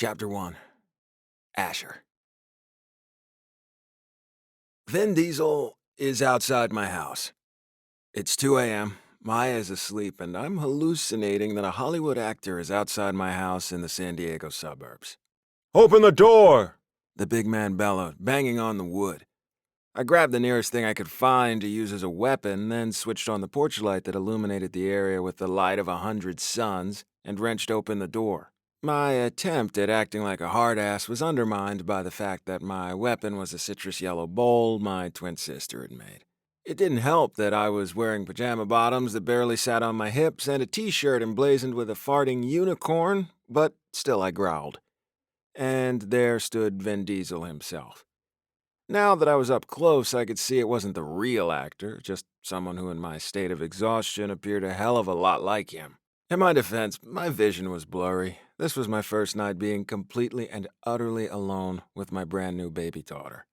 Chapter 1. Asher. Vin Diesel is outside my house. It's 2 a.m., Maya is asleep, and I'm hallucinating that a Hollywood actor is outside my house in the San Diego suburbs. "Open the door!" the big man bellowed, banging on the wood. I grabbed the nearest thing I could find to use as a weapon, then switched on the porch light that illuminated the area with the light of 100 suns, and wrenched open the door. My attempt at acting like a hard-ass was undermined by the fact that my weapon was a citrus yellow bowl my twin sister had made. It didn't help that I was wearing pajama bottoms that barely sat on my hips and a t-shirt emblazoned with a farting unicorn, but still I growled. And there stood Vin Diesel himself. Now that I was up close, I could see it wasn't the real actor, just someone who in my state of exhaustion appeared a hell of a lot like him. In my defense, my vision was blurry. This was my first night being completely and utterly alone with my brand new baby daughter.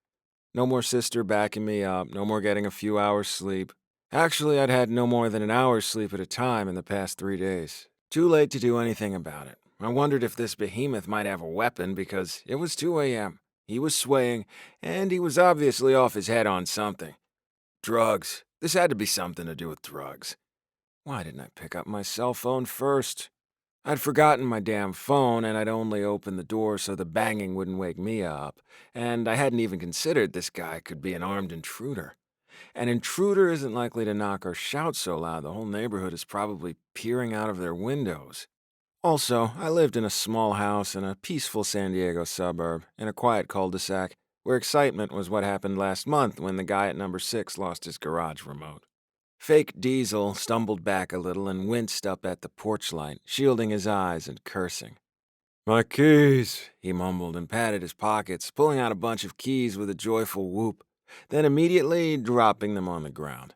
No more sister backing me up, no more getting a few hours sleep. Actually, I'd had no more than an hour's sleep at a time in the past 3 days. Too late to do anything about it. I wondered if this behemoth might have a weapon because it was 2 a.m. He was swaying, and he was obviously off his head on something. Drugs. This had to be something to do with drugs. Why didn't I pick up my cell phone first? I'd forgotten my damn phone, and I'd only opened the door so the banging wouldn't wake me up, and I hadn't even considered this guy could be an armed intruder. An intruder isn't likely to knock or shout so loud the whole neighborhood is probably peering out of their windows. Also, I lived in a small house in a peaceful San Diego suburb, in a quiet cul-de-sac, where excitement was what happened last month when the guy at number 6 lost his garage remote. Fake Diesel stumbled back a little and winced up at the porch light, shielding his eyes and cursing. "My keys," he mumbled and patted his pockets, pulling out a bunch of keys with a joyful whoop, then immediately dropping them on the ground.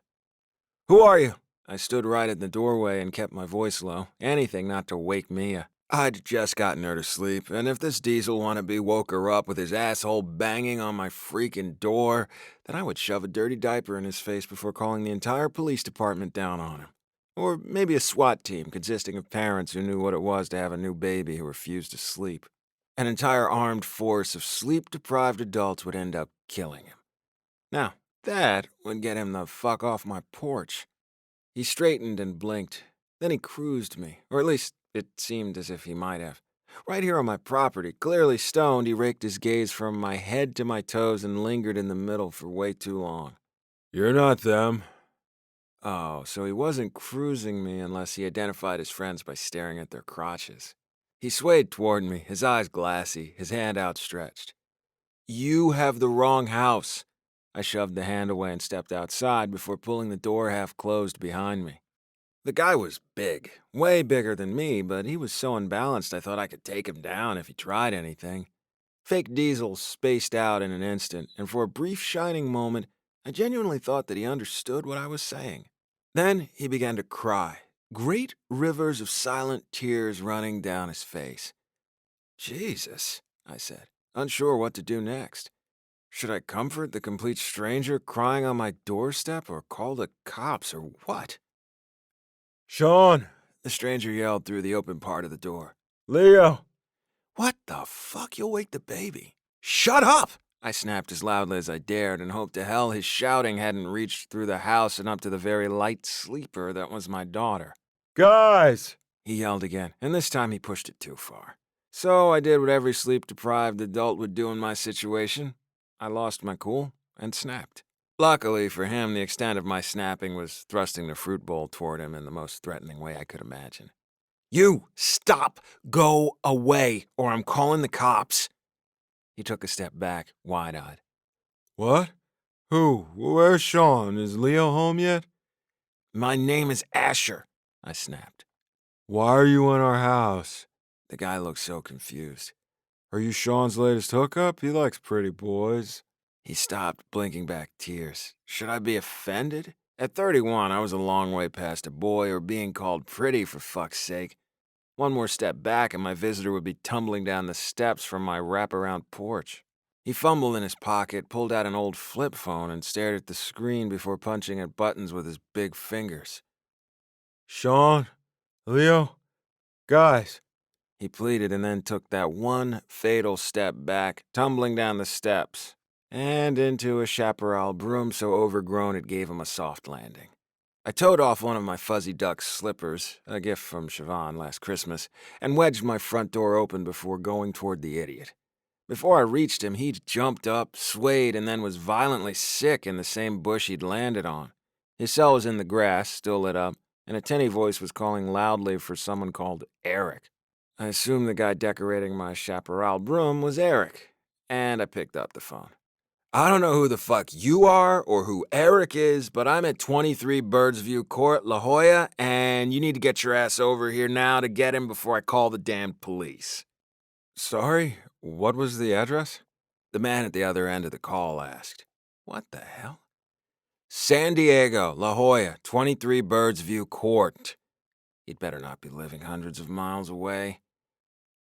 "Who are you?" I stood right in the doorway and kept my voice low, anything not to wake Mia. I'd just gotten her to sleep, and if this Diesel wannabe woke her up with his asshole banging on my freaking door, then I would shove a dirty diaper in his face before calling the entire police department down on him. Or maybe a SWAT team consisting of parents who knew what it was to have a new baby who refused to sleep. An entire armed force of sleep-deprived adults would end up killing him. Now, that would get him the fuck off my porch. He straightened and blinked. Then he cruised me, or at least it seemed as if he might have. Right here on my property, clearly stoned, he raked his gaze from my head to my toes and lingered in the middle for way too long. "You're not them." Oh, so he wasn't cruising me unless he identified his friends by staring at their crotches. He swayed toward me, his eyes glassy, his hand outstretched. "You have the wrong house." I shoved the hand away and stepped outside before pulling the door half closed behind me. The guy was big, way bigger than me, but he was so unbalanced I thought I could take him down if he tried anything. Fake Diesel spaced out in an instant, and for a brief shining moment, I genuinely thought that he understood what I was saying. Then he began to cry, great rivers of silent tears running down his face. "Jesus," I said, unsure what to do next. Should I comfort the complete stranger crying on my doorstep or call the cops or what? "Sean," the stranger yelled through the open part of the door. "Leo." "What the fuck? You'll wake the baby." "Shut up!" I snapped as loudly as I dared and hoped to hell his shouting hadn't reached through the house and up to the very light sleeper that was my daughter. "Guys!" he yelled again, and this time he pushed it too far. So I did what every sleep-deprived adult would do in my situation. I lost my cool and snapped. Luckily for him, the extent of my snapping was thrusting the fruit bowl toward him in the most threatening way I could imagine. "You stop! Go away, or I'm calling the cops!" He took a step back, wide-eyed. "What? Who? Where's Sean? Is Leo home yet?" "My name is Asher," I snapped. "Why are you in our house?" The guy looked so confused. "Are you Sean's latest hookup? He likes pretty boys." He stopped, blinking back tears. Should I be offended? At 31, I was a long way past a boy or being called pretty, for fuck's sake. One more step back and my visitor would be tumbling down the steps from my wraparound porch. He fumbled in his pocket, pulled out an old flip phone, and stared at the screen before punching at buttons with his big fingers. "Sean? Leo? Guys." he pleaded, and then took that one fatal step back, tumbling down the steps, and into a chaparral broom so overgrown it gave him a soft landing. I towed off one of my fuzzy duck slippers, a gift from Siobhan last Christmas, and wedged my front door open before going toward the idiot. Before I reached him, he'd jumped up, swayed, and then was violently sick in the same bush he'd landed on. His cell was in the grass, still lit up, and a tinny voice was calling loudly for someone called Eric. I assumed the guy decorating my chaparral broom was Eric, and I picked up the phone. I don't know who the fuck you are or who Eric is, but I'm at 23 Birdsview Court, La Jolla, and you need to get your ass over here now to get him before I call the damned police. Sorry, what was the address? The man at the other end of the call asked. What the hell? San Diego, La Jolla, 23 Birdsview Court. He'd better not be living hundreds of miles away.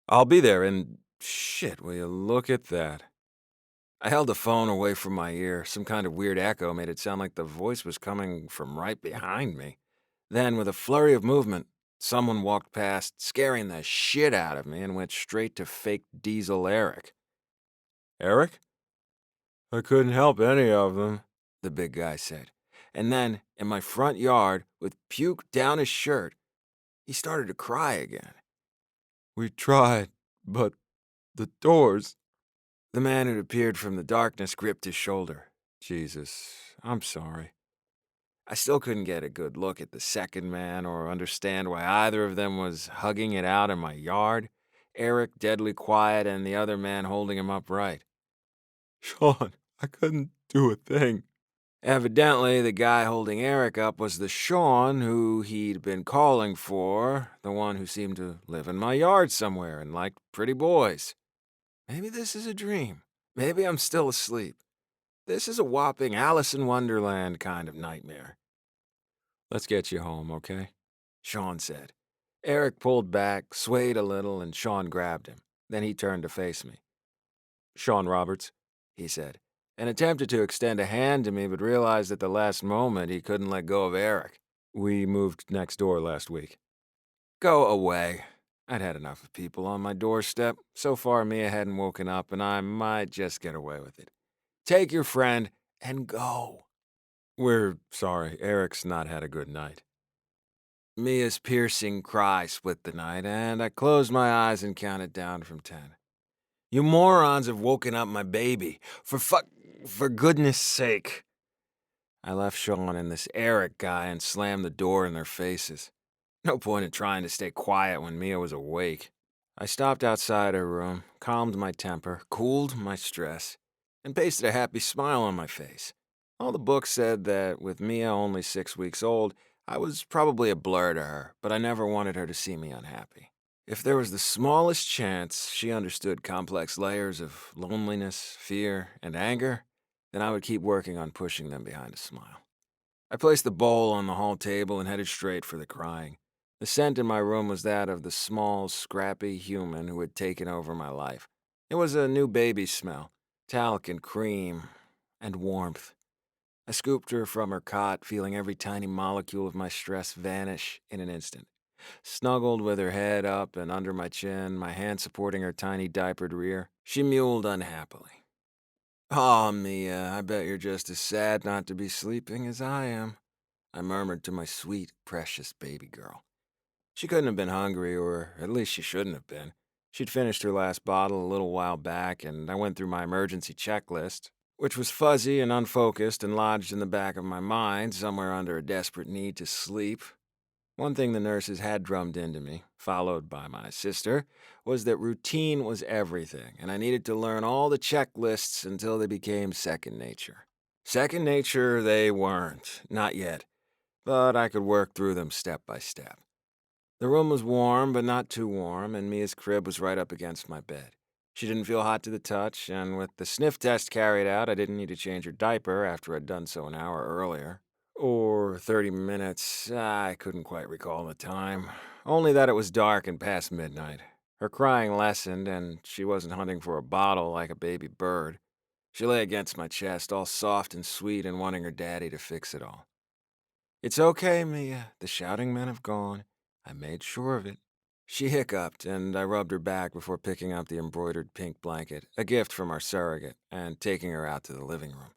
I'll be there, and shit, will you look at that? I held the phone away from my ear. Some kind of weird echo made it sound like the voice was coming from right behind me. Then, with a flurry of movement, someone walked past, scaring the shit out of me, and went straight to fake Diesel Eric. Eric? I couldn't help any of them, the big guy said. And then, in my front yard, with puke down his shirt, he started to cry again. We tried, but the doors... The man who'd appeared from the darkness gripped his shoulder. Jesus, I'm sorry. I still couldn't get a good look at the second man or understand why either of them was hugging it out in my yard, Eric deadly quiet and the other man holding him upright. Sean, I couldn't do a thing. Evidently, the guy holding Eric up was the Sean who he'd been calling for, the one who seemed to live in my yard somewhere and liked pretty boys. Maybe this is a dream. Maybe I'm still asleep. This is a whopping Alice in Wonderland kind of nightmare. Let's get you home, okay? Sean said. Eric pulled back, swayed a little, and Sean grabbed him. Then he turned to face me. Sean Roberts, he said, and attempted to extend a hand to me, but realized at the last moment he couldn't let go of Eric. We moved next door last week. Go away. I'd had enough of people on my doorstep. So far, Mia hadn't woken up, and I might just get away with it. Take your friend and go. We're sorry, Eric's not had a good night. Mia's piercing cry split the night, and I closed my eyes and counted down from 10. You morons have woken up my baby. For goodness sake. I left Sean and this Eric guy and slammed the door in their faces. No point in trying to stay quiet when Mia was awake. I stopped outside her room, calmed my temper, cooled my stress, and pasted a happy smile on my face. All the books said that with Mia only 6 weeks old, I was probably a blur to her, but I never wanted her to see me unhappy. If there was the smallest chance she understood complex layers of loneliness, fear, and anger, then I would keep working on pushing them behind a smile. I placed the bowl on the hall table and headed straight for the crying. The scent in my room was that of the small, scrappy human who had taken over my life. It was a new baby smell, talc and cream, and warmth. I scooped her from her cot, feeling every tiny molecule of my stress vanish in an instant. Snuggled with her head up and under my chin, my hand supporting her tiny diapered rear, she mewled unhappily. Aw, Mia, I bet you're just as sad not to be sleeping as I am, I murmured to my sweet, precious baby girl. She couldn't have been hungry, or at least she shouldn't have been. She'd finished her last bottle a little while back, and I went through my emergency checklist, which was fuzzy and unfocused and lodged in the back of my mind somewhere under a desperate need to sleep. One thing the nurses had drummed into me, followed by my sister, was that routine was everything, and I needed to learn all the checklists until they became second nature. Second nature they weren't, not yet, but I could work through them step by step. The room was warm, but not too warm, and Mia's crib was right up against my bed. She didn't feel hot to the touch, and with the sniff test carried out, I didn't need to change her diaper after I'd done so an hour earlier. Or 30 minutes, I couldn't quite recall the time. Only that it was dark and past midnight. Her crying lessened, and she wasn't hunting for a bottle like a baby bird. She lay against my chest, all soft and sweet and wanting her daddy to fix it all. It's okay, Mia. The shouting men have gone. I made sure of it, She hiccuped, and I rubbed her back before picking up the embroidered pink blanket, a gift from our surrogate, and taking her out to the living room.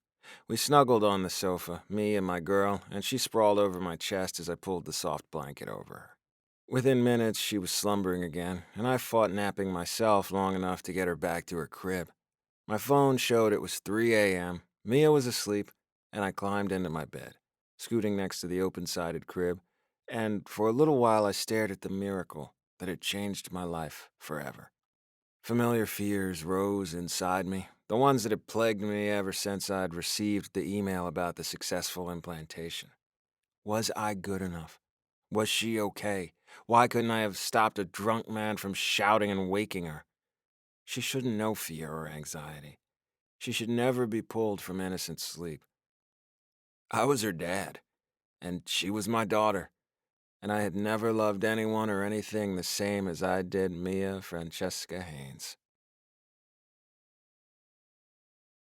We snuggled on the sofa, me and my girl, and she sprawled over my chest as I pulled the soft blanket over her. Within minutes, she was slumbering again, and I fought napping myself long enough to get her back to her crib. My phone showed it was 3 a.m., Mia was asleep, and I climbed into my bed, scooting next to the open-sided crib, and for a little while I stared at the miracle that had changed my life forever. Familiar fears rose inside me, the ones that had plagued me ever since I'd received the email about the successful implantation. Was I good enough? Was she okay? Why couldn't I have stopped a drunk man from shouting and waking her? She shouldn't know fear or anxiety. She should never be pulled from innocent sleep. I was her dad, and she was my daughter, and I had never loved anyone or anything the same as I did Mia Francesca Haynes.